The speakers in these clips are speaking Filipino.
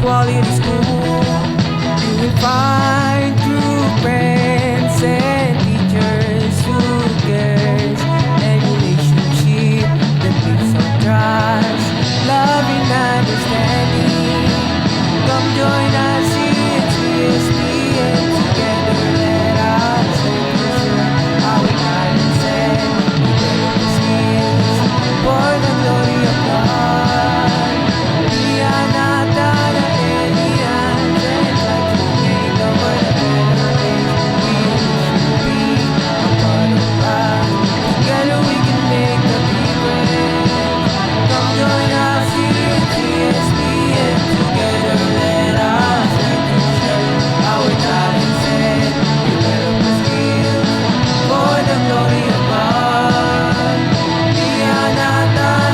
quality school. You will find true friends and teachers who cares, and relationship that builds on trust, love and understanding. Come join us in CSP, and together let us share our talents and develop the skills for the glory of God. We are not an aliens, and try to make the world a better place. We should be a part of us. Together we can make a difference. Come join us here at CSP, and together let us learn to share our talents and develop the skills for the glory of God. We are not an alien,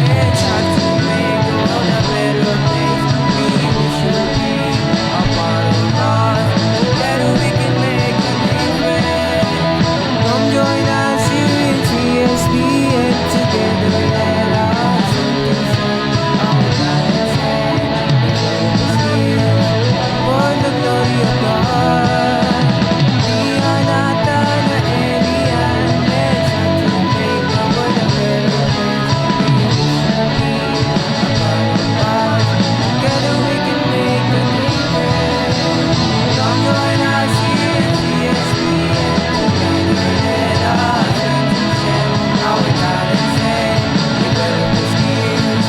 and try to make the world a better place. We wish you be a part of us. Together we can make a difference. Come join us here at CSP, and together let us learn to share our talents and develop our skills for the glory of God. We are not an alien, and try to make the world a better place. We wish you be a part of us. Together we can make a difference. Come join us here in CSP, and together let us learn to share our talents and develop the skills for the glory of God. We are not an alien, and try to make the world a better place. We wish you be a part of us. Together we can make a difference. Come join us here at CSP, and together let us learn to share our talents and develop the skills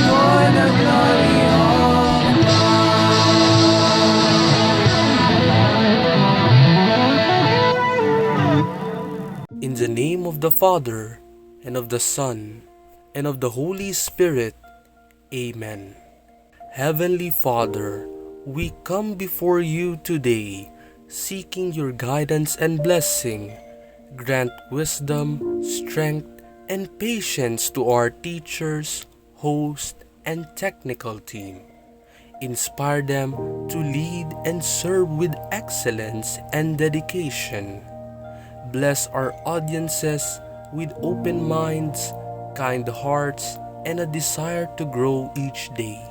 for the glory of In the name of the Father, and of the Son, and of the Holy Spirit. Amen. Heavenly Father, we come before you today, seeking your guidance and blessing. Grant wisdom, strength, and patience to our teachers, host, and technical team. Inspire them to lead and serve with excellence and dedication. Bless our audiences with open minds, kind hearts, and a desire to grow each day.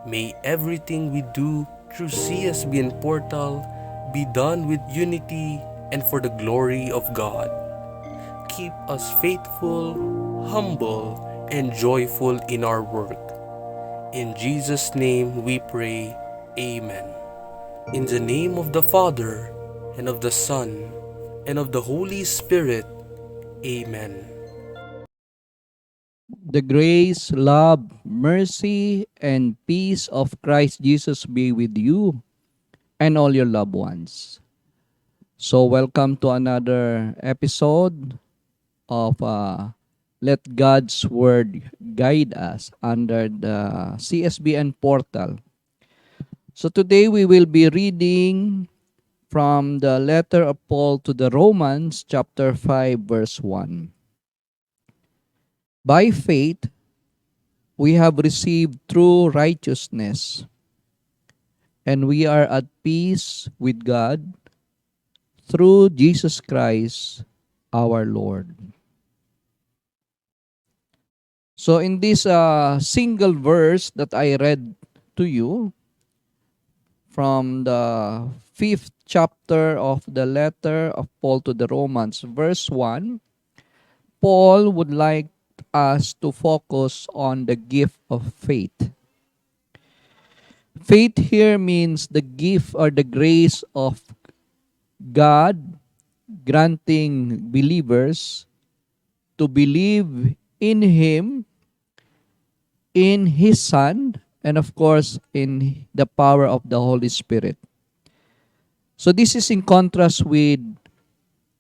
May everything we do through CSBN Portal be done with unity and for the glory of God. Keep us faithful, humble, and joyful in our work. In Jesus' name we pray. Amen. In the name of the Father, and of the Son, and of the Holy Spirit. Amen. The grace, love, mercy, and peace of Christ Jesus be with you and all your loved ones. So, welcome to another episode of Let God's Word Guide Us under the CSBN portal. So, today we will be reading from the letter of Paul to the Romans, chapter 5, verse 1. By faith, we have received true righteousness, and we are at peace with God through Jesus Christ our Lord. So in this single verse that I read to you from the 5th chapter of the letter of Paul to the Romans, verse 1, Paul would like us to focus on the gift of faith. Faith here means the gift or the grace of God granting believers to believe in Him, in His Son, and of course, in the power of the Holy Spirit. So this is in contrast with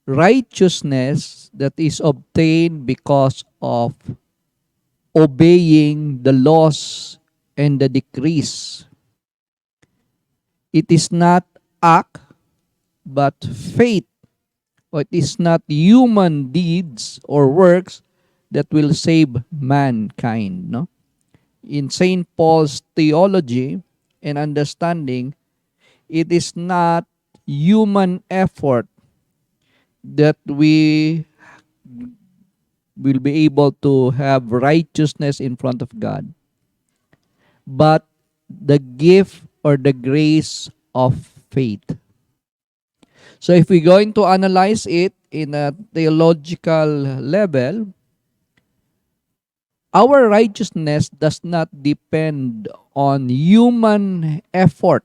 righteousness that is obtained because of obeying the laws and the decrees. It is not act, but faith. Or it is not human deeds or works that will save mankind. No? In St. Paul's theology and understanding, it is not human effort that we will be able to have righteousness in front of God, but the gift or the grace of faith. So if we're going to analyze it in a theological level, our righteousness does not depend on human effort,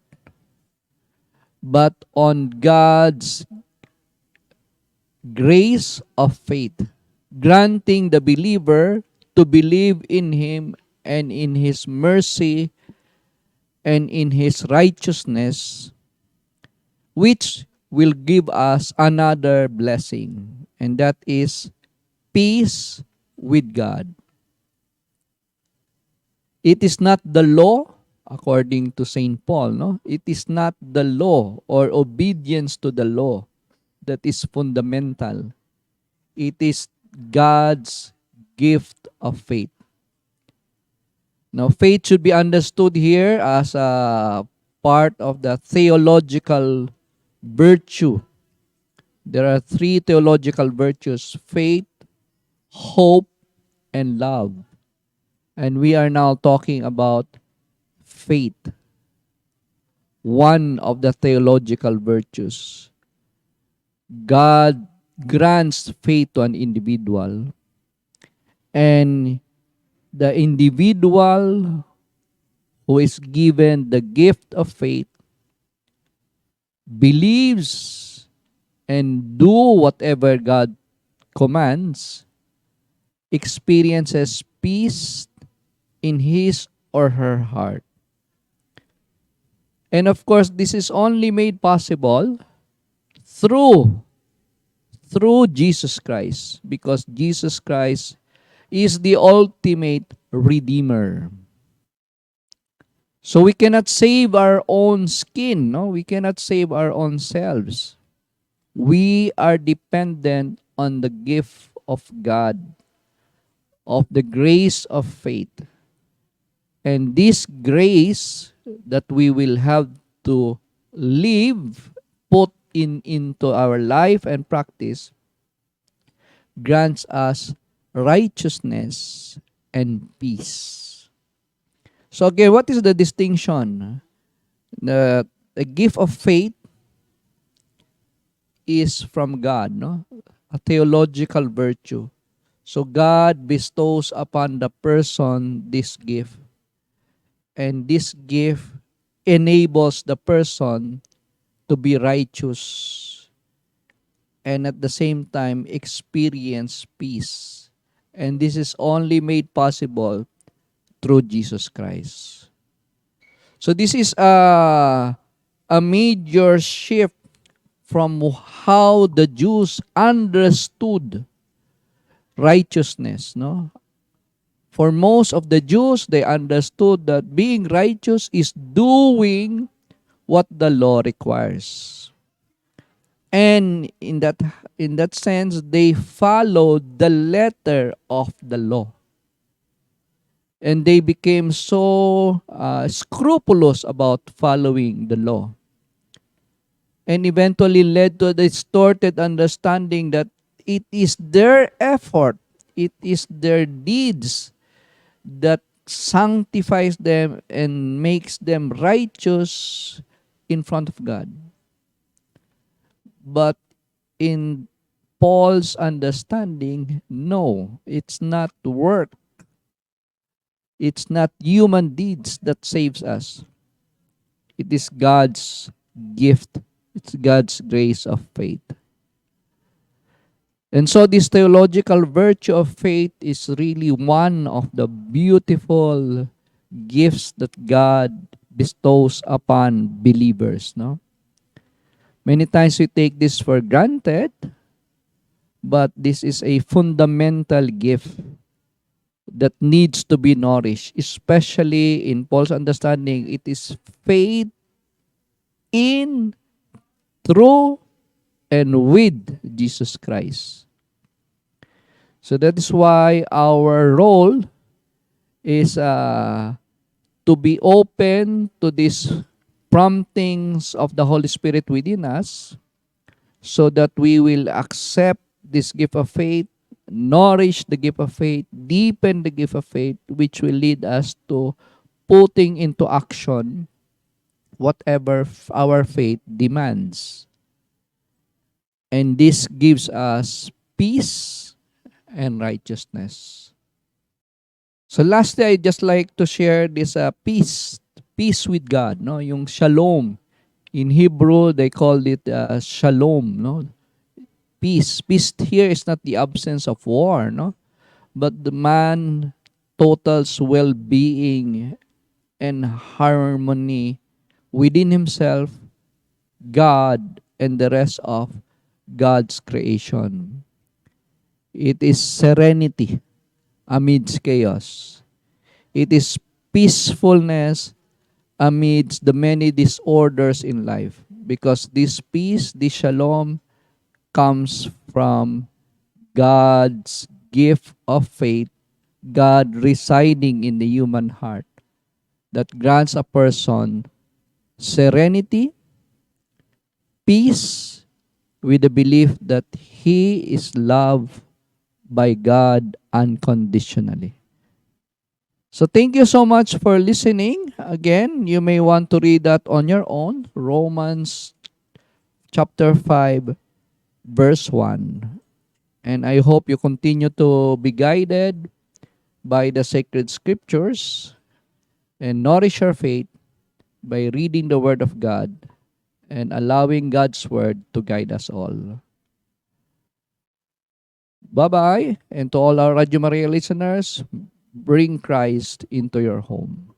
but on God's grace of faith, granting the believer to believe in Him and in His mercy and in His righteousness, which will give us another blessing, and that is peace with God. It is not the law, according to St. Paul, no? It is not the law or obedience to the law that is fundamental. It is God's gift of faith. Now, faith should be understood here as a part of the theological virtue. There are three theological virtues: faith, hope, and love. And we are now talking about faith, one of the theological virtues. God grants faith to an individual, and the individual who is given the gift of faith believes and do whatever God commands, experiences peace in his or her heart. And of course, this is only made possible through Jesus Christ, because Jesus Christ is the ultimate redeemer. So we cannot save our own skin, no? We cannot save our own selves. We are dependent on the gift of God, of the grace of faith. And this grace that we will have to live, put into our life and practice, grants us righteousness and peace. So again, what is the distinction? The gift of faith is from God, no? A theological virtue. So God bestows upon the person this gift. And this gift enables the person to be righteous and at the same time experience peace. And this is only made possible through Jesus Christ. So this is a major shift from how the Jews understood righteousness, no? For most of the Jews, they understood that being righteous is doing what the law requires. And in that sense, they followed the letter of the law. And they became so scrupulous about following the law. And eventually led to a distorted understanding that it is their effort, it is their deeds that sanctifies them and makes them righteous in front of God. But in Paul's understanding, no, it's not work. It's not human deeds that saves us. It is God's gift. It's God's grace of faith. And so this theological virtue of faith is really one of the beautiful gifts that God bestows upon believers, no? Many times we take this for granted, but this is a fundamental gift that needs to be nourished, especially in Paul's understanding. It is faith in, through, and with Jesus Christ. So that is why our role is to be open to these promptings of the Holy Spirit within us, so that we will accept this gift of faith, nourish the gift of faith, deepen the gift of faith, which will lead us to putting into action whatever our faith demands. And this gives us peace and righteousness. So lastly, I just like to share this peace with God, no? Yung shalom. In Hebrew, they call it shalom, no? Peace. Peace here is not the absence of war, no? But the man totals well-being and harmony within himself, God, and the rest of God's creation. It is serenity amidst chaos. It is peacefulness amidst the many disorders in life. Because this peace, this shalom, comes from God's gift of faith, God residing in the human heart, that grants a person serenity, peace, with the belief that he is loved by God unconditionally. So thank you so much for listening. Again, you may want to read that on your own. Romans chapter 5, verse 1. And I hope you continue to be guided by the sacred scriptures and nourish your faith by reading the Word of God and allowing God's Word to guide us all. Bye-bye. And to all our Radio Maria listeners, bring Christ into your home.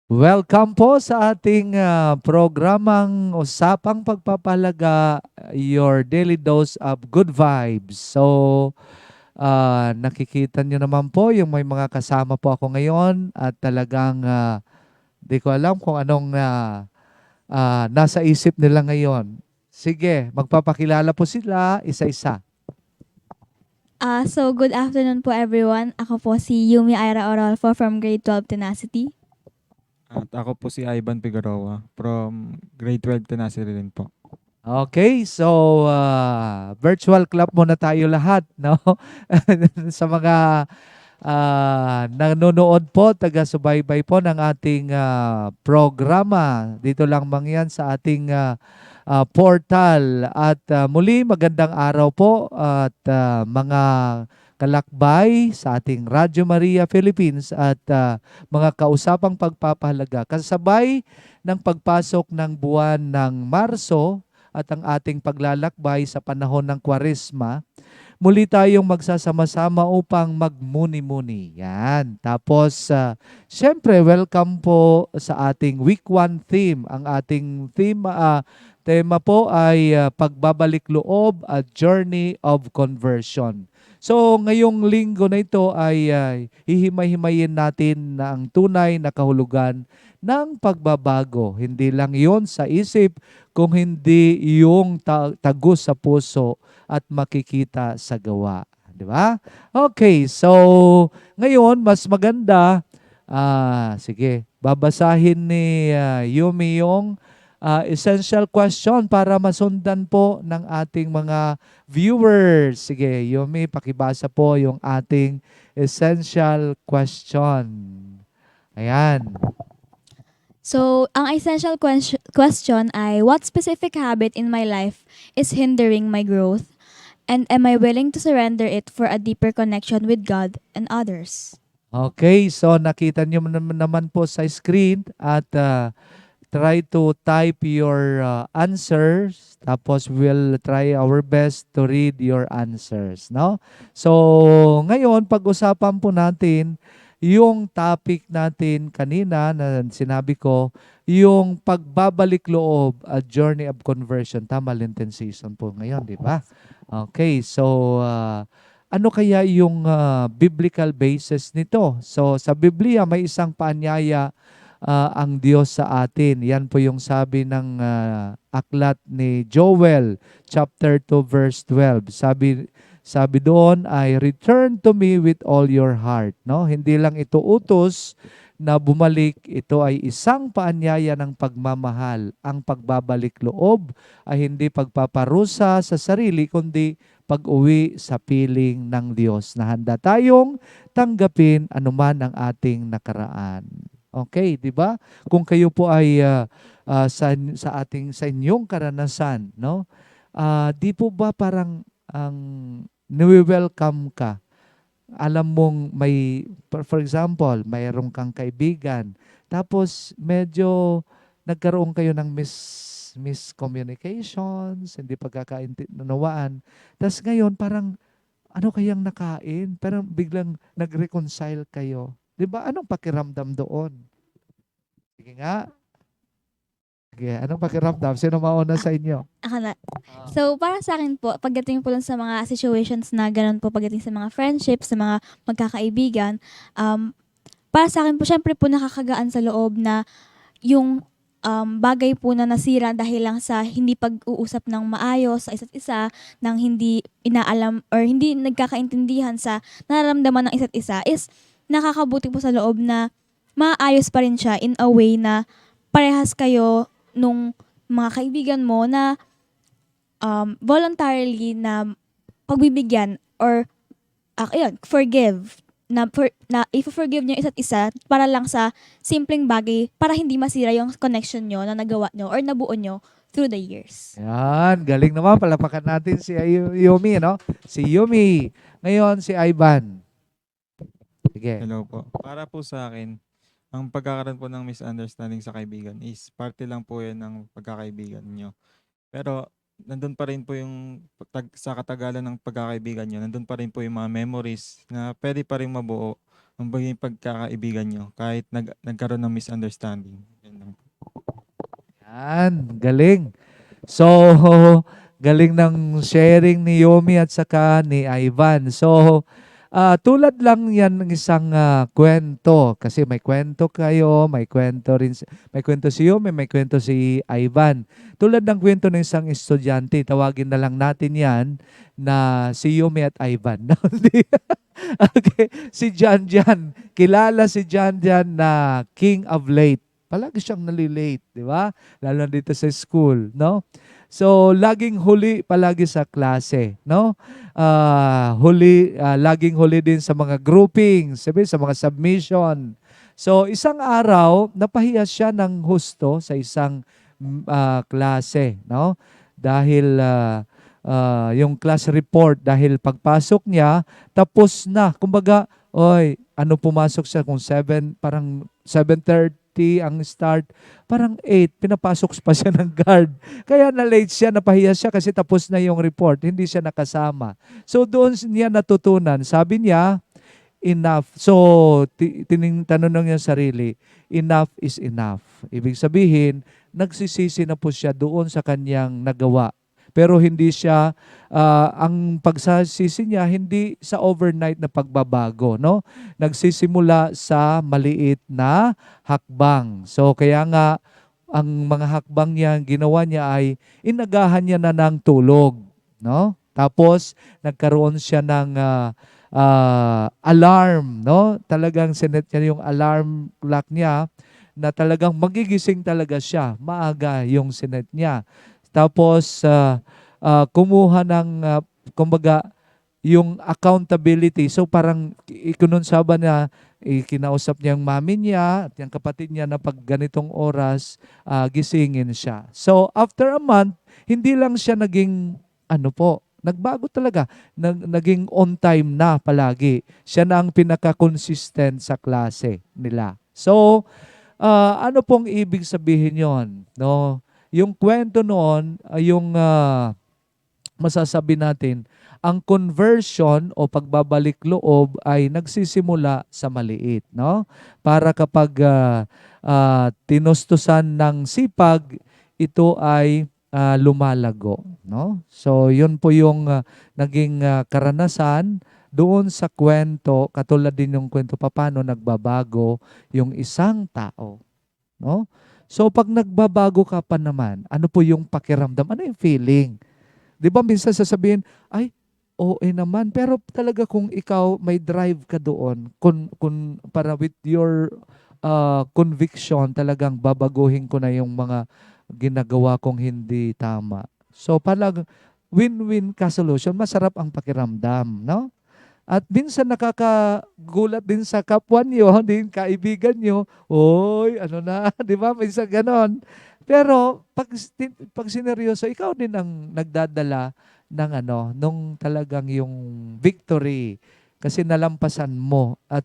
Welcome po sa ating programang Usapang Pagpapalaga, your daily dose of good vibes. So, nakikita nyo naman po yung may mga kasama po ako ngayon at talagang di ko alam kung anong nasa isip nila ngayon. Sige, magpapakilala po sila isa-isa. So good afternoon po everyone. Ako po si Yumi Ira Orolfo from grade 12 Tenacity. At ako po si Ivan Figueroa from grade 12 Tenacity rin po. Okay, so virtual clap muna tayo lahat, no? Sa mga nanonood po, taga-subaybay po ng ating programa. Dito lang yan sa ating portal. At muli, magandang araw po at mga kalakbay sa ating Radyo Maria Philippines at mga kausapang pagpapahalaga. Kasabay ng pagpasok ng buwan ng Marso at ang ating paglalakbay sa panahon ng Kwaresma, muli tayong magsasama-sama upang magmuni-muni. Yan. Tapos, syempre, welcome po sa ating week 1 theme. Ang ating tema po ay pagbabalik loob at journey of conversion. So, ngayong linggo na ito ay hihimay-himayin natin na ang tunay na kahulugan ng pagbabago. Hindi lang yon sa isip, kung hindi yung tagus sa puso at makikita sa gawa. Di ba? Okay, so ngayon, mas maganda, sige, babasahin ni Yumi yung essential question para masundan po ng ating mga viewers. Sige, Yumi, pakibasa po yung ating essential question. Ayan. So, ang essential question ay, what specific habit in my life is hindering my growth? And am I willing to surrender it for a deeper connection with God and others? Okay, so nakita niyo naman po sa screen at try to type your answers, tapos we'll try our best to read your answers, no? So, ngayon pag-usapan po natin yung topic natin kanina na sinabi ko, yung pagbabalik loob, a journey of conversion. Tama, Lenten season po ngayon, di ba? Okay, so ano kaya yung biblical basis nito? So sa Biblia may isang paanyaya ang Diyos sa atin. Yan po yung sabi ng aklat ni Joel chapter 2 verse 12. Sabi doon ay return to me with all your heart, no? Hindi lang ito utos na bumalik, ito ay isang paanyaya ng pagmamahal. Ang pagbabalik loob ay hindi pagpaparusa sa sarili kundi pag-uwi sa piling ng Diyos na handa tayong tanggapin anuman ang ating nakaraan. Okay, di ba? Kung kayo po ay sa inyong karanasan, no? Di po ba parang ang niwi-welcome ka? Alam mong for example, mayroong kang kaibigan, tapos medyo nagkaroon kayo ng miscommunications, hindi pagkakaunawaan. Tapos ngayon, parang ano kayang nakain? Parang biglang nag-reconcile kayo. Di ba? Anong pakiramdam doon? Sige nga. Sige, anong pakiramdam? Sino mauna sa inyo? Ako na. So, para sa akin po, pagdating po lang sa mga situations na ganun po, pagdating sa mga friendships, sa mga magkakaibigan, para sa akin po, syempre po nakakagaan sa loob na yung bagay po na nasira dahil lang sa hindi pag-uusap ng maayos sa isa't isa, ng hindi inaalam or hindi nagkakaintindihan sa nararamdaman ng isa't isa is nakakabuti po sa loob na maayos pa rin siya in a way na parehas kayo nung mga kaibigan mo na voluntarily na pagbibigyan or forgive na i-forgive niyo isa't isa para lang sa simpleng bagay para hindi masira yung connection nyo na nagawa nyo or nabuo nyo through the years. Yan, galing naman. Palapakan natin si Yumi, no? Si Yumi. Ngayon, si Ivan. Sige. Hello po. Para po sa akin, ang pagkakaroon po ng misunderstanding sa kaibigan is parte lang po yan ng pagkakaibigan nyo. Pero nandun pa rin po yung sa katagalan ng pagkakaibigan nyo, nandun pa rin po yung mga memories na pwede pa rin mabuo ang pagiging pagkakaibigan nyo kahit nagkaroon ng misunderstanding. Yun lang. Yan, galing. So, galing ng sharing ni Yomi at saka ni Ivan. So, tulad lang yan ng isang kwento. Kasi may kwento kayo, may kwento rin, may kwento si Yomi, may kwento si Ivan. Tulad ng kwento ng isang estudyante, tawagin na lang natin yan na si Yomi at Ivan. Okay, si John Jan. Kilala si John Jan na king of late. Palagi siyang nalilate, di ba? Lalo na dito sa school, no? So, laging huli palagi sa klase, no? Laging huli din sa mga groupings, sabi, sa mga submission. So, isang araw, napahiya siya ng husto sa isang klase, no? Dahil yung class report, dahil pagpasok niya, tapos na. Kumbaga, oy, ano pumasok siya kung 7, parang 7:30 ang start, parang 8, pinapasok pa siya ng guard. Kaya na-late siya, napahiya siya kasi tapos na yung report, hindi siya nakasama. So doon niya natutunan, sabi niya, enough. So, tanong niya sarili, enough is enough. Ibig sabihin, nagsisisi na po siya doon sa kanyang nagawa. Pero hindi siya, ang pagsasisi niya, hindi sa overnight na pagbabago, no? Nagsisimula sa maliit na hakbang. So, kaya nga, ang mga hakbang niya, ginawa niya ay inagahan niya na ng tulog, no? Tapos, nagkaroon siya ng alarm, no? Talagang sinet niya yung alarm clock niya na talagang magigising talaga siya. Maaga yung sinet niya. Tapos, kumuha ng, kumbaga, yung accountability. So, parang ikinunsaba na, kinausap niya yung mami niya at yung kapatid niya na pag ganitong oras, gisingin siya. So, after a month, hindi lang siya naging, nagbago talaga. Naging on time na palagi. Siya na ang pinaka-consistent sa klase nila. So, ano pong ibig sabihin yon, no? Yung kwento noon, yung masasabi natin, ang conversion o pagbabalik loob ay nagsisimula sa maliit, no? Para kapag tinustusan ng sipag, ito ay lumalago, no? So, yun po yung naging karanasan doon sa kwento, katulad din yung kwento paano nagbabago yung isang tao, no? So, pag nagbabago ka pa naman, ano po yung pakiramdam? Ano yung feeling? Di ba minsan sasabihin, ay, OA naman. Pero talaga kung ikaw may drive ka doon, para with your conviction, talagang babaguhin ko na yung mga ginagawa kong hindi tama. So, palag win-win ka solution, masarap ang pakiramdam, no? At minsan nakakagulat din sa kapwa niyo, din kaibigan niyo, oy, ano na, di ba? Minsan ganon. Pero pag sineryoso, ikaw din ang nagdadala ng nung talagang yung victory. Kasi nalampasan mo at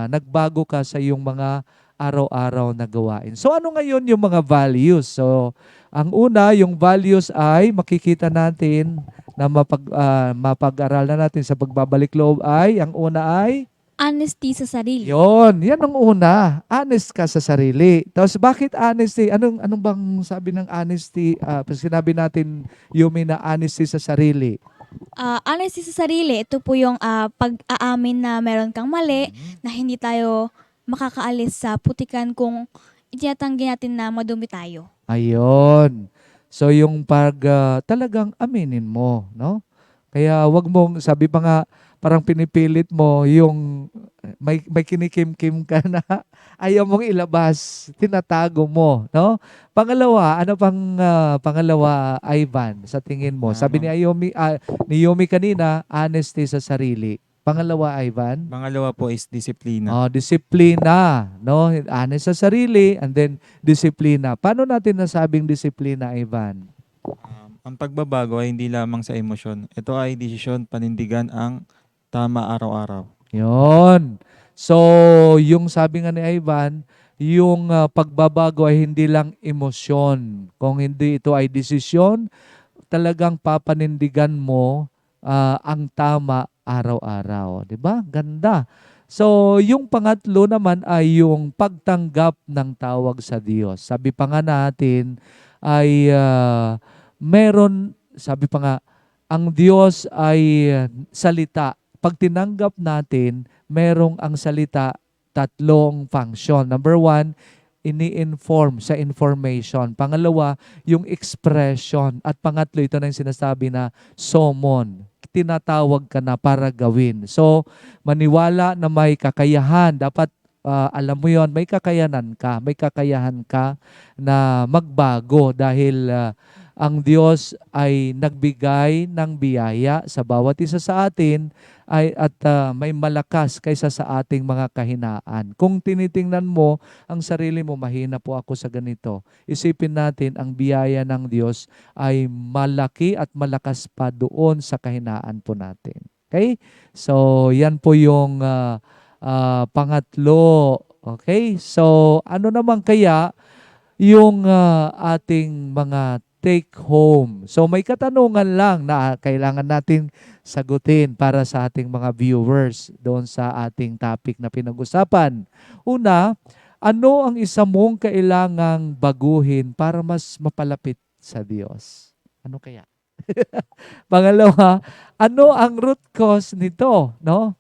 nagbago ka sa iyong mga araw-araw na gawain. So ano ngayon yung mga values? So ang una, yung values ay makikita natin na mapag-aralan natin sa pagbabalik loob ay, ang una ay Honesty sa sarili. yan ang una. Honest ka sa sarili. Tapos bakit honesty? Anong bang sabi ng honesty? Sinabi natin, Yumi, na honesty sa sarili. Honesty sa sarili, ito po yung pag-aamin na meron kang mali, na hindi tayo makakaalis sa putikan kung itinatanggi natin na madumi tayo. Ayun. So yung talagang aminin mo, no? Kaya wag mong, sabi pa nga, parang pinipilit mo yung may kinikim-kim ka na ayaw mong ilabas, tinatago mo, no? Pangalawa, ano pang pangalawa, Ivan, sa tingin mo? Sabi ni Yomi kanina, honesty sa sarili. Pangalawa, Ivan? Pangalawa po is disiplina. Disiplina, no? Honest sa sarili and then disiplina. Paano natin nasabing disiplina, Ivan? Ang pagbabago ay hindi lamang sa emosyon. Ito ay desisyon, panindigan ang tama araw-araw. Yon. So, yung sabi nga ni Ivan, yung pagbabago ay hindi lang emosyon. Kung hindi ito ay desisyon, talagang papanindigan mo ang tama araw-araw. 'Di ba? Ganda. So, yung pangatlo naman ay yung pagtanggap ng tawag sa Diyos. Sabi pa nga natin ay sabi pa nga, ang Diyos ay salita. Pag tinanggap natin, merong ang salita, tatlong function. Number one, ini-inform sa information. Pangalawa, yung expression. At pangatlo, ito na yung sinasabi na summon. Tinatawag ka na para gawin. So, maniwala na may kakayahan. Dapat alam mo yon, may kakayanan ka. May kakayahan ka na magbago dahil ang Diyos ay nagbigay ng biyaya sa bawat isa sa atin at may malakas kaysa sa ating mga kahinaan. Kung tinitingnan mo ang sarili mo, mahina po ako sa ganito. Isipin natin ang biyaya ng Diyos ay malaki at malakas pa doon sa kahinaan po natin. Okay? So, yan po yung pangatlo. Okay? So, ano naman kaya yung ating mga take home? So may katanungan lang na kailangan natin sagutin para sa ating mga viewers doon sa ating topic na pinag-usapan. Una, ano ang isa mong kailangang baguhin para mas mapalapit sa Diyos? Ano kaya? Pangalawa, ano ang root cause nito? No?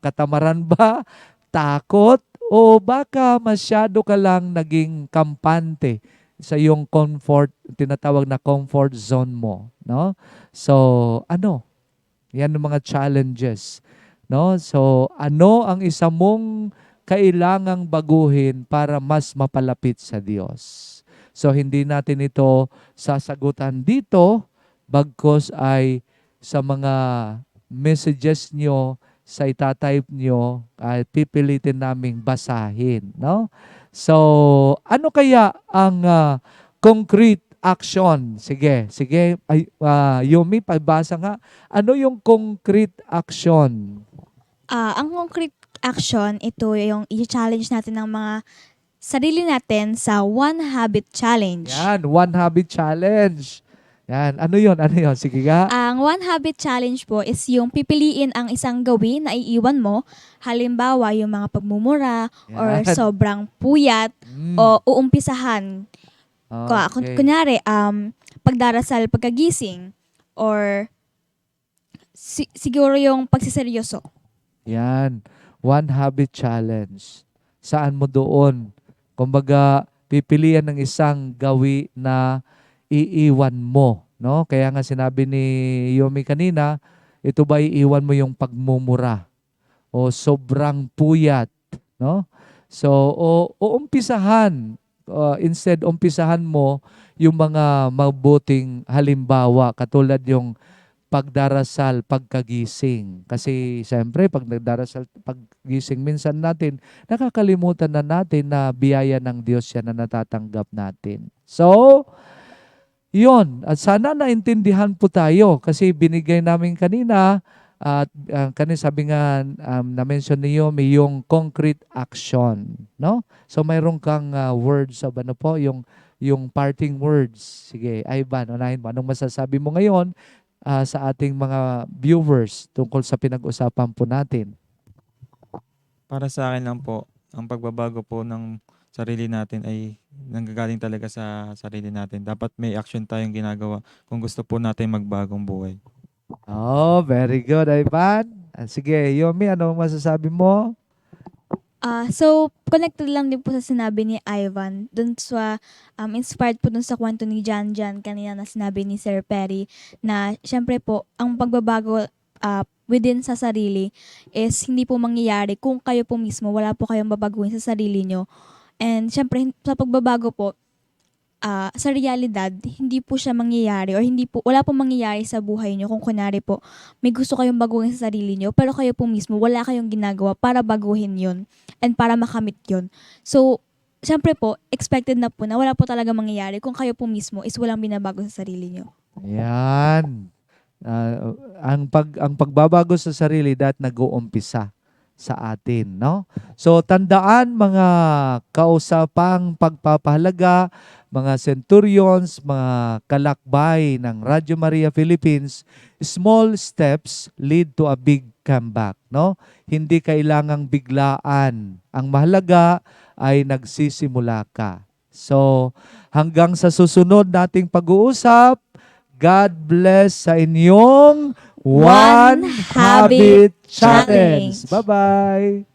Katamaran ba? Takot? O baka masyado ka lang naging kampante sa iyong tinatawag na comfort zone mo, no? So, ano? Yan ang mga challenges, no? So, ano ang isa mong kailangang baguhin para mas mapalapit sa Diyos? So, hindi natin ito sasagutan dito, bagkus ay sa mga messages nyo, sa itatype nyo, at pipilitin naming basahin, no? So, ano kaya ang concrete action? Sige. Ay, Yumi, pabasa nga. Ano yung concrete action? Ang concrete action, ito yung i-challenge natin ng mga sarili natin sa One Habit Challenge. Yan, One Habit Challenge. Yan, ano yun? Sige nga. Ang One Habit Challenge po is yung pipiliin ang isang gawin na iiwan mo. Halimbawa, yung mga pagmumura or Yan. sobrang puyat o uumpisahan. Okay. Kunyari, pagdarasal pagkagising or siguro yung pagsiseryoso. Yan, One Habit Challenge. Saan mo doon? Kumbaga, pipilian ng isang gawi na iiwan mo, no? Kaya nga sinabi ni Yomi kanina, ito ba iiwan mo yung pagmumura o sobrang puyat, no? So, umpisahan, instead umpisahan mo yung mga mabuting halimbawa katulad yung pagdarasal pagkagising. Kasi siyempre pag nagdarasal paggising minsan natin nakakalimutan na natin na biyaya ng Diyos yan na natatanggap natin. So, yun, at sana naintindihan po tayo kasi binigay namin kanina at kanina sabi nga na-mention niyo may yung concrete action, no? So mayroon kang words of ano po, yung parting words. Sige, Ivan, unahin mo. Anong masasabi mo ngayon sa ating mga viewers tungkol sa pinag-usapan po natin? Para sa akin lang po, ang pagbabago po ng sarili natin ay nanggagaling talaga sa sarili natin. Dapat may action tayong ginagawa kung gusto po natin magbagong buhay. Oh, very good, Ivan. Sige, Yomi, ano masasabi mo? So, connected lang din po sa sinabi ni Ivan. Dun sa, inspired po dun sa kwento ni Jan kanina na sinabi ni Sir Perry na syempre po, ang pagbabago within sa sarili is hindi po mangyayari kung kayo po mismo, wala po kayong babaguhin sa sarili nyo. And syempre, sa pagbabago po, sa realidad, hindi po siya mangyayari or wala pong mangyayari sa buhay nyo kung kunwari po, may gusto kayong baguhin sa sarili nyo, pero kayo po mismo, wala kayong ginagawa para baguhin yun and para makamit yun. So, syempre po, expected na po na wala po talaga mangyayari kung kayo po mismo is walang binabago sa sarili nyo. Yan. Ang pagbabago sa sarili dapat nag-uumpisa sa atin, no? So tandaan mga kausapang pagpapahalaga, mga centurions, mga kalakbay ng Radyo Maria Philippines, small steps lead to a big come back, no? Hindi kailangang biglaan. Ang mahalaga ay nagsisimula ka. So, hanggang sa susunod nating pag-uusap, God bless sa inyong One Habit Challenge. Bye-bye!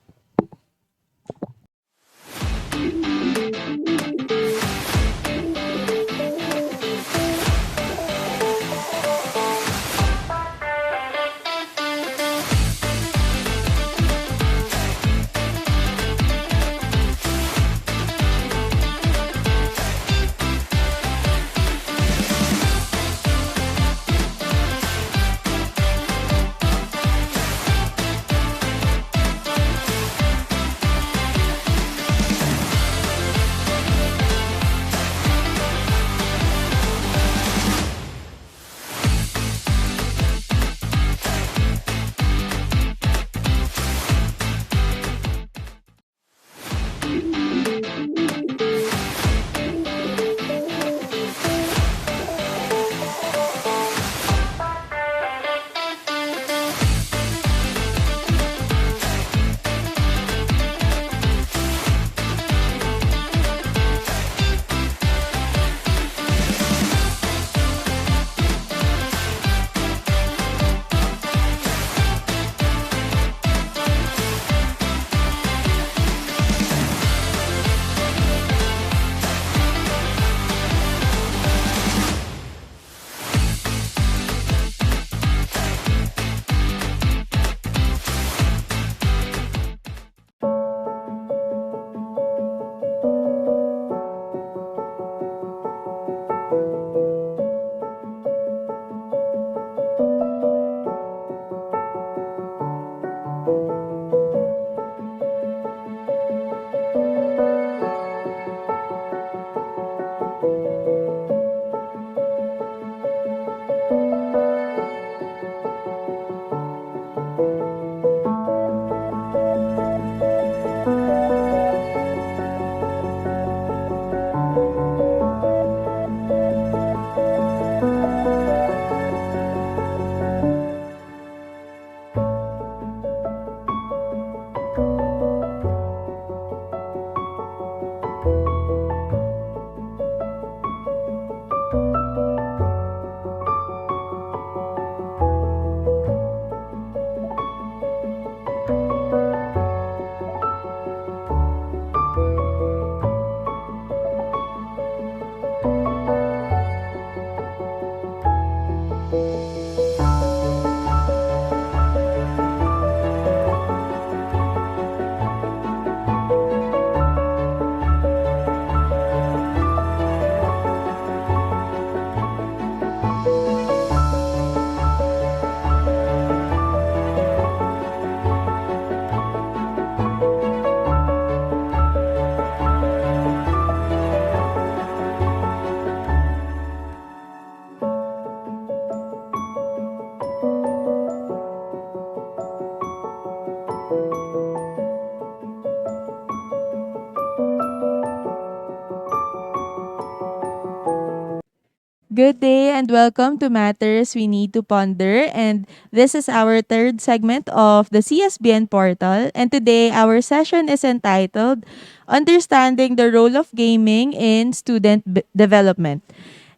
Good day and welcome to Matters We Need to Ponder. And this is our third segment of the CSBN portal. And today, our session is entitled Understanding the Role of Gaming in Student Development.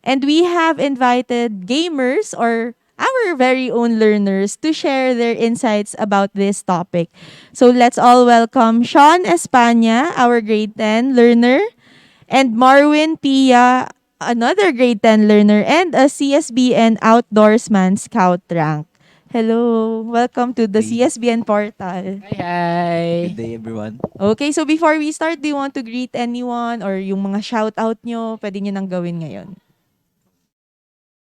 And we have invited gamers or our very own learners to share their insights about this topic. So let's all welcome Sean Espana, our grade 10 learner, and Marwin Pia, another grade 10 learner, and a CSBN Outdoorsman Scout rank. Hello, welcome to the CSBN portal. Hi! Good day, everyone. Okay, so before we start, do you want to greet anyone or yung mga shoutout nyo, pwede nyo nang gawin ngayon?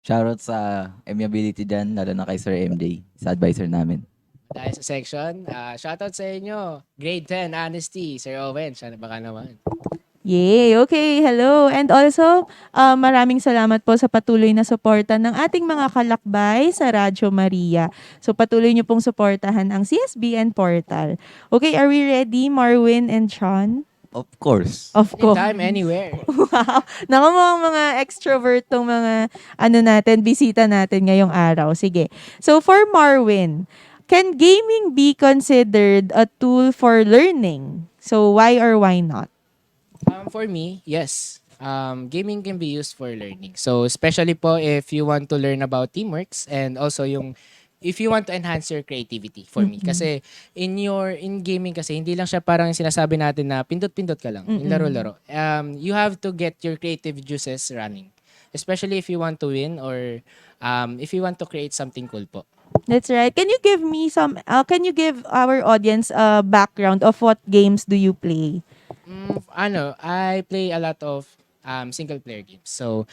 Shoutout sa amiability dyan, lalo na kay Sir MJ, sa advisor namin. Dahil sa section, shoutout sa inyo. Grade 10, Honesty, Sir Owen. Sana baka naman. Yay! Okay, hello. And also, maraming salamat po sa patuloy na suporta ng ating mga kalakbay sa Radyo Maria. So patuloy niyo pong suportahan ang CSBN portal. Okay, are we ready, Marwin and Sean? Of course. Of course. Anytime, anywhere. Wow. Naku mga extrovert tong mga bisita natin ngayong araw. Sige. So for Marwin, can gaming be considered a tool for learning? So why or why not? For me, yes. Gaming can be used for learning. So, especially po if you want to learn about teamworks and also if you want to enhance your creativity for me. Kasi in gaming kasi hindi lang siya parang sinasabi natin na pindot-pindot ka lang, yung laro-laro. You have to get your creative juices running. Especially if you want to win or if you want to create something cool po. That's right. Can you give me can you give our audience a background of what games do you play? I play a lot of single player games. So,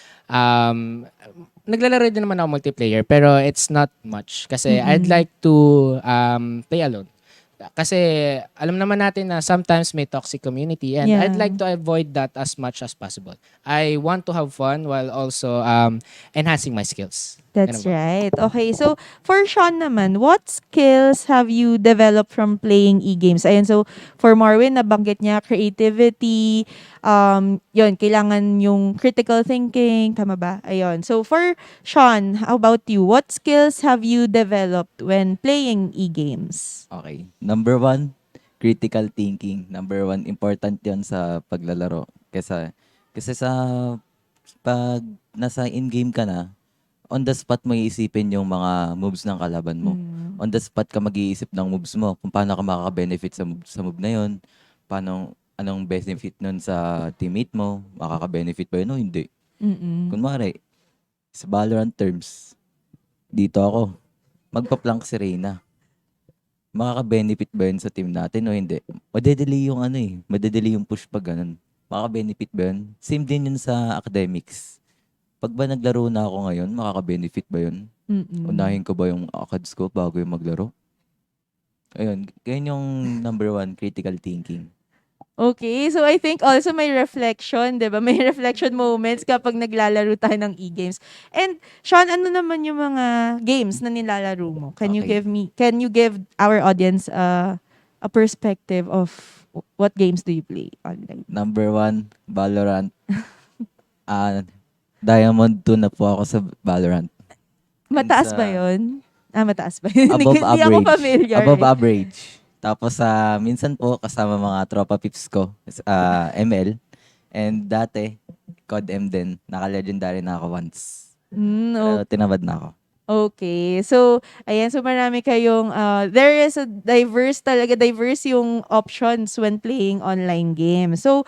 naglalaro din naman ako multiplayer pero it's not much kasi I'd like to play alone. Kasi alam naman natin na sometimes may toxic community and Yeah. I'd like to avoid that as much as possible. I want to have fun while also enhancing my skills. That's Ganun ba? right. Okay, so for Sean naman, what skills have you developed from playing e-games? Ayun, so for Marwin, nabanggit niya creativity, yun, kailangan yung critical thinking, tama ba? Ayun. So for Sean, how about you? What skills have you developed when playing e-games? Okay. Number 1, critical thinking. Number 1, important yon sa paglalaro. Kasi sa pag nasa in-game ka na, on the spot mo iisipin yung mga moves ng kalaban mo. On the spot ka mag-iisip ng moves mo, kung paano ka makaka-benefit sa move na yun, anong benefit nun sa teammate mo, makaka-benefit ba yun o hindi. Kunwari, sa Valorant terms, dito ako, magpa-plank si Reyna. Makaka-benefit ba yun sa team natin o hindi? Madedeli yung push pag ganun. Makaka-benefit ba yun? Same din yun sa academics. Pag ba naglaro na ako ngayon, makaka-benefit ba yun? Unahin ko ba yung ACADS ko bago yung maglaro? Ayun, ganyan yung number 1, critical thinking. Okay, so I think also may reflection, 'di ba? May reflection moments kapag naglalaro tayo ng e-games. And Sean, ano naman yung mga games na nilalaro mo? Can you give our audience a perspective of what games do you play online? Number 1, Valorant. Diamond 2 na po ako sa Valorant. Mataas sa- ba 'yon? Mataas ba yun? Above Hindi ako average. familiar. Above eh. average. Tapos minsan po kasama mga tropa pips ko, ML. And dati, COD M din. Naka-legendary na ako once. Pero tinabad na ako. Okay. So, ayan. So, marami kayong, there is a diverse yung options when playing online games. So,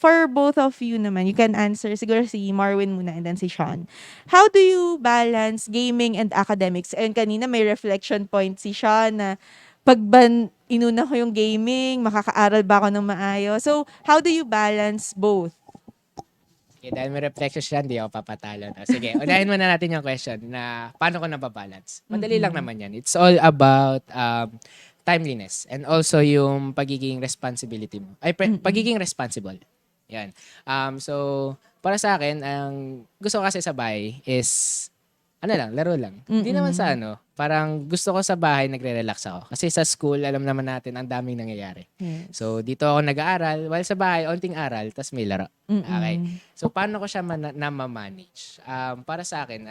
for both of you naman, you can answer, siguro si Marwin muna and then si Sean. How do you balance gaming and academics? Ayun, kanina may reflection point si Sean na pag inuna ko yung gaming, makakaaral ba ako ng maayos? So, how do you balance both? Okay, dahil may reflection siya, hindi ako papatalo. No? Sige, unahin muna natin yung question na paano ko nababalance. Madali lang naman yan. It's all about timeliness and also yung pagiging responsibility mo. Pagiging responsible. Yan. So, para sa akin, ang gusto ko kasi sa bahay is, laro lang. Hindi naman sa parang gusto ko sa bahay nagre-relax ako. Kasi sa school, alam naman natin, ang daming nangyayari. Yes. So, dito ako nag-aaral. While sa bahay, onting aral, tas may laro. Okay. So, paano ko siya na-manage? Para sa akin,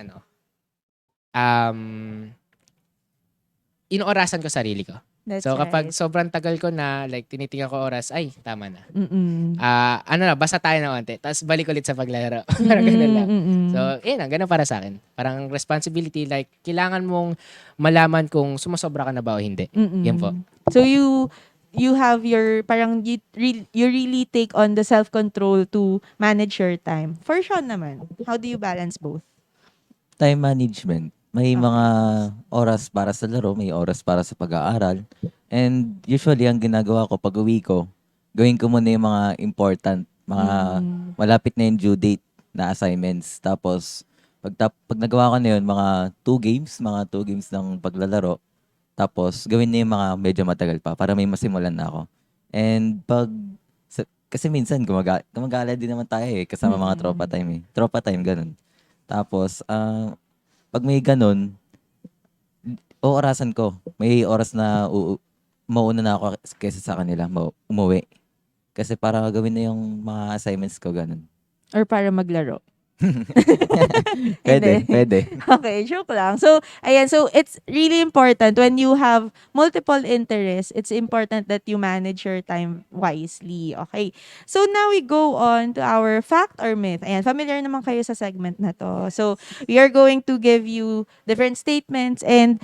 inoorasan ko sarili ko. That's So, kapag right. sobrang tagal ko na, like, tinitingnan ko oras, ay, tama na. Mm-mm. Basta tayo na onte. Tapos balik ulit sa paglalaro. Parang ganun lang. Mm-mm. So, ganun para sa akin. Parang responsibility, like, kailangan mong malaman kung sumasobra ka na ba o hindi. Mm-mm. Yan po. So you have your parang you really take on the self-control to manage your time. For Sean naman, how do you balance both? Time management. May mga oras para sa laro, may oras para sa pag-aaral. And usually, ang ginagawa ko pag uwi ko, gawin ko muna yung mga important, mga malapit na yung due date na assignments. Tapos, pag nagawa ko na yun, mga 2 games ng paglalaro. Tapos, gawin na yung mga medyo matagal pa para may masimulan na ako. And kasi minsan, gumagala din naman tayo kasama mga tropa time Tropa time, ganun. Tapos, pag may ganun, oorasan ko. May oras na mauna na ako kaysa sa kanila, umuwi. Kasi para gawin na yung mga assignments ko, ganun. Or para maglaro? Pwede, Hindi. pwede. Okay, joke lang. So, ayan. So, it's really important when you have multiple interests, it's important that you manage your time wisely. Okay. So, now we go on to our fact or myth. Ayan, familiar naman kayo sa segment na to. So, we are going to give you different statements and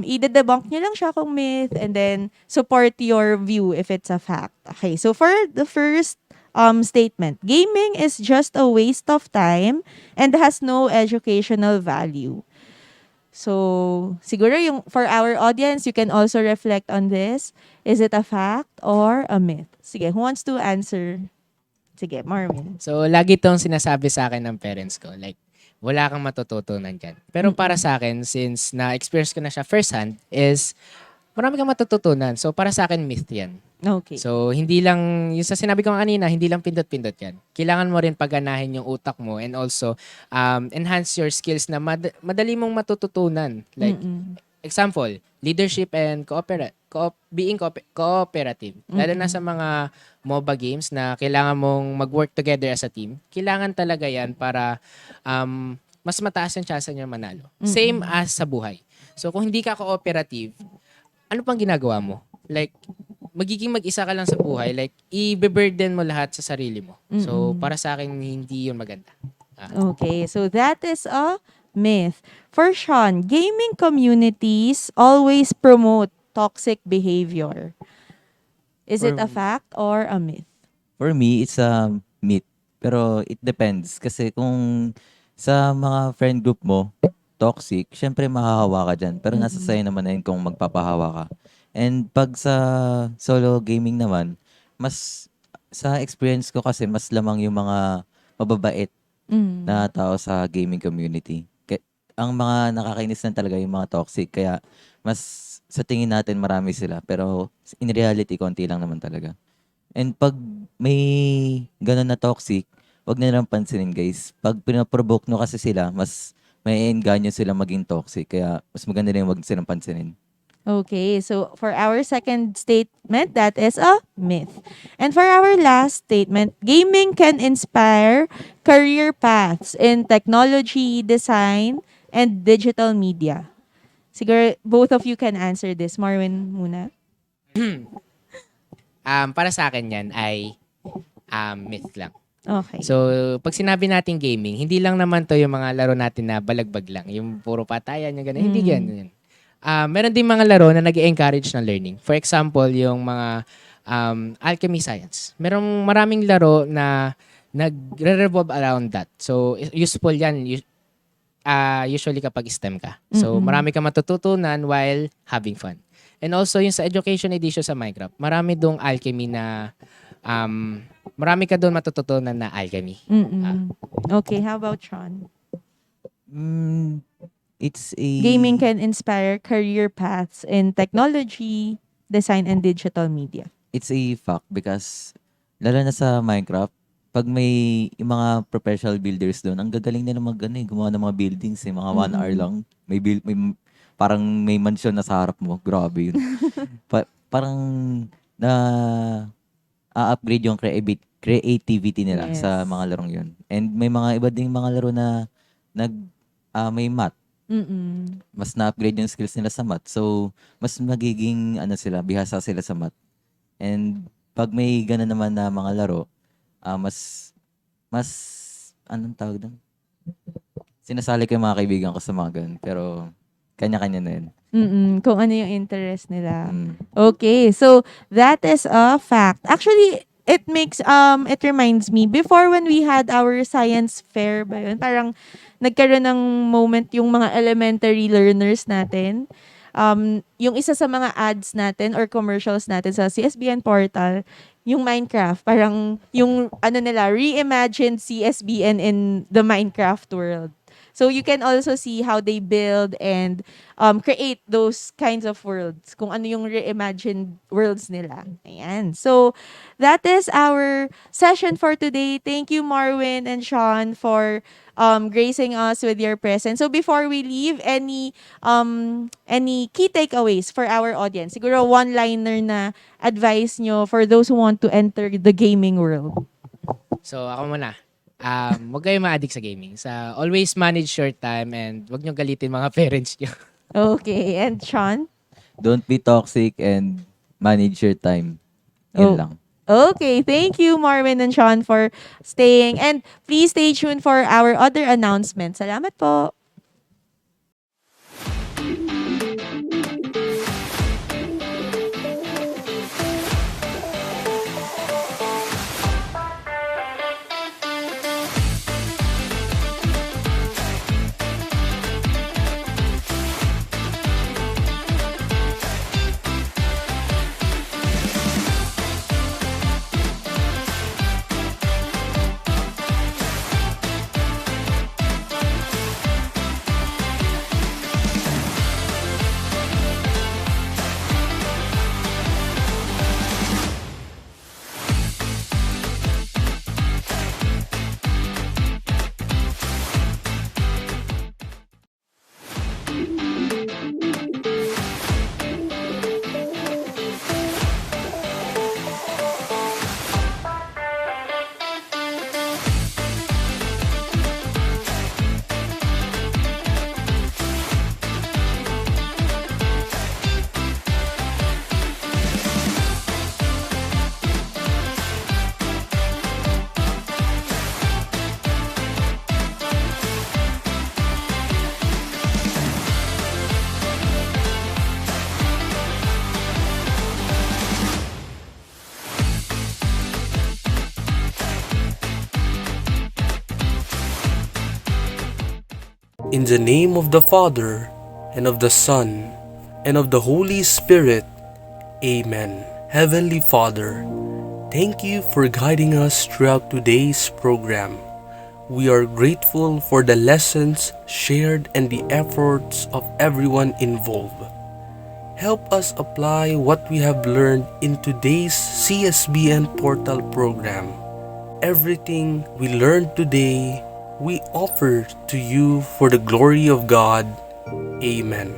i-debunk nyo lang siya kung myth and then support your view if it's a fact. Okay. So, for the first statement, gaming is just a waste of time and has no educational value. So, siguro yung for our audience, you can also reflect on this. Is it a fact or a myth? Sige, who wants to answer? Sige, Marvin. So, lagi tong sinasabi sa akin ng parents ko, like, wala kang matututunan dyan. Pero para sa akin, since na-experience ko na siya firsthand, is marami kang matututunan. So, para sa akin, myth yan. Okay. So, hindi lang, yung sa sinabi ko kanina, hindi lang pindot-pindot yan. Kailangan mo rin pagganahin yung utak mo and also enhance your skills na madali mong matututunan. Like, example, leadership and being cooperative. Lalo na sa mga MOBA games na kailangan mong mag-work together as a team. Kailangan talaga yan para mas mataas yung chance niya manalo. Same as sa buhay. So, kung hindi ka cooperative, ano pang ginagawa mo? Like, magiging mag-isa ka lang sa buhay. Like, i-burden mo lahat sa sarili mo. So, para sa akin, hindi yun maganda. Okay, so that is a myth. For Sean, gaming communities always promote toxic behavior. Is it a fact or a myth? For me, it's a myth. Pero it depends. Kasi kung sa mga friend group mo, toxic, syempre mahahawa ka dyan. Pero nasa sa'yo naman na yun kung magpapahawa ka. And pag sa solo gaming naman, mas sa experience ko kasi mas lamang yung mga mababait na tao sa gaming community. Ang mga nakakainis lang talaga yung mga toxic. Kaya mas sa tingin natin marami sila. Pero in reality, konti lang naman talaga. And pag may ganun na toxic, wag na lang pansinin guys. Pag pinaprovoke nyo kasi sila, mas may engganyo sila maging toxic. Kaya mas maganda rin wag silang pansinin. Okay, so for our second statement, that is a myth. And for our last statement, gaming can inspire career paths in technology, design, and digital media. Siguro both of you can answer this. Marwin muna. Para sa akin yan ay myth lang. Okay. So, pag sinabi natin gaming, hindi lang naman to yung mga laro natin na balagbag lang. Yung puro patayan, yung gano'n. Hindi yan. Meron din mga laro na nag-encourage ng learning. For example, yung mga alchemy science. Maraming laro na nagre-revolve around that. So, useful yan usually kapag STEM ka. So, marami kang matututunan while having fun. And also, yung sa education edition sa Minecraft, marami dong alchemy na marami ka doon matututunan na alchemy. Okay, how about Sean? It's a... Gaming can inspire career paths in technology, design, and digital media. It's a fact because lalo na sa Minecraft, pag may yung mga professional builders doon, ang gagaling nila gumawa ng mga buildings, mga 1 hour lang. Parang may mansion na sa harap mo. Grabe yun. Parang na upgrade yung creativity nila sa mga larong yun. And may mga iba ding mga laro na may math. Mas na-upgrade yung skills nila sa math. So, mas magiging bihasa sila sa math. And pag may gano'n naman na mga laro, mas anong tawag doon? Sinasali ko yung mga kaibigan ko sa mga ganun. Pero, kanya-kanya na yun. Kung ano yung interest nila. Okay, so that is a fact. Actually, it reminds me, before when we had our science fair ba yun, parang nagkaroon ng moment yung mga elementary learners natin. Yung isa sa mga ads natin or commercials natin sa CSBN portal, yung Minecraft, parang yung reimagined CSBN in the Minecraft world. So you can also see how they build and create those kinds of worlds. Kung ano yung reimagined worlds nila. Ayan. So that is our session for today. Thank you, Marwin and Sean, for gracing us with your presence. So before we leave, any key takeaways for our audience? Siguro one-liner na advice nyo for those who want to enter the gaming world. So, ako muna. Huwag kayo ma-addict sa gaming. Always manage your time and huwag nyo galitin mga parents nyo. Okay. And Sean? Don't be toxic and manage your time. Oh. Yun lang. Okay, thank you Marvin and Sean for staying, and please stay tuned for our other announcements. Salamat po. In the name of the Father, and of the Son, and of the Holy Spirit. Amen. Heavenly Father, thank you for guiding us throughout today's program. We are grateful for the lessons shared and the efforts of everyone involved. Help us apply what we have learned in today's CSBN Portal program. Everything we learned today, we offer to you for the glory of God. Amen.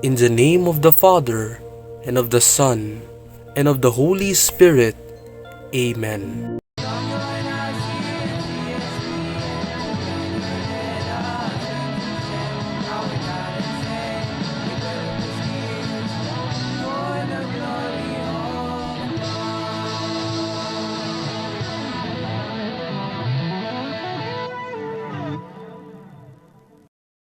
In the name of the Father, and of the Son, and of the Holy Spirit. Amen.